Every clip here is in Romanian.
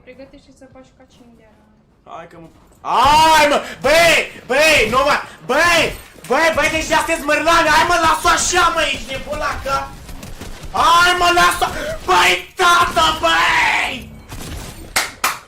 pregătește să faci ca cindeara. Hai că mă... Hai mă! Băi, nu mă! Băi, deci astea smârlane! Hai mă, las-o așa mă, ești nebun la cap! Hai mă, las-o! Băi, tată, băi!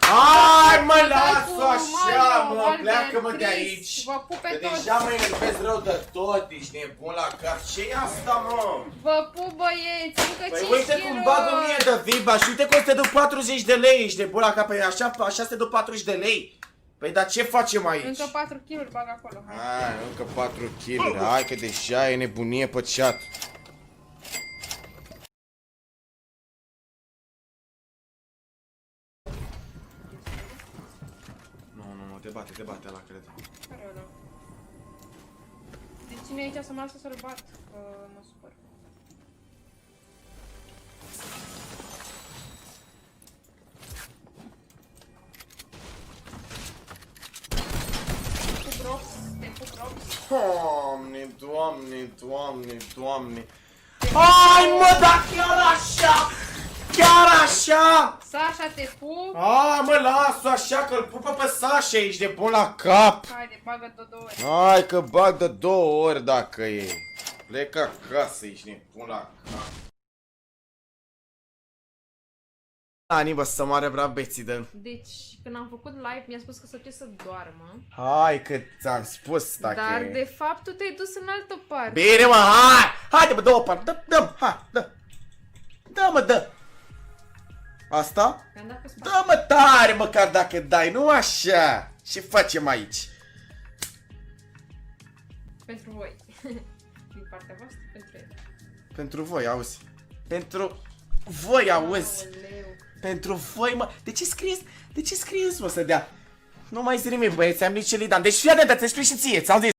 Hai mă, las-o așa mă, pleacă-mă de aici! Vă pup pe Că toți! deja mă enervezi rău de tot, ești nebun la cap! Ce-i asta mă? Vă pup băieți, încă 5 Păi uite cum bag 1000 de viba și uite cum te duc 40 de lei, ești nebun la cap, păi așa te duc 40 de lei. Păi dar ce facem aici? Încă 4 kg bag acolo, hai. Hai, încă 4 kg, hai că deja e nebunie pe chat. Nu, te bate ăla, cred. Care ăla? Deci ține aici să mă lasă să-l bat, că mă supăr. Te pup Rox, te pup Rox. Doamne. Hai mă, dar chiar așa! Sasha, te pup. Hai mă, las-o așa că îl pupă pe Sasha, ești de bun la cap! Haide, bagă de 2 ori. Hai că bag de 2 ori dacă e. Plec acasă, ești nebun la cap. Ani, bă, să moare bra beții de... Deci, când am făcut live, mi-a spus că să ce să doarmă. Hai că ți-am spus dacă Dar, e. de fapt, tu te-ai dus în altă parte. Bine mă, hai! Haide mă, dă-o parte, dă-mi, hai, dă! Dă mă, dă! Asta? Mi-am dat cu spate. Dă mă tare măcar dacă dai, nu așa! Ce facem aici? Pentru voi. Din partea voastră, pentru el. Pentru voi, auzi. Pentru voi, auzi. Aoleu. Pentru voi, mă. De ce scrieți, mă, să dea? Nu mai zi nimic, băieți, am nici lidan. Deci fii atent, ți-ai spus și ție, ți-am zis.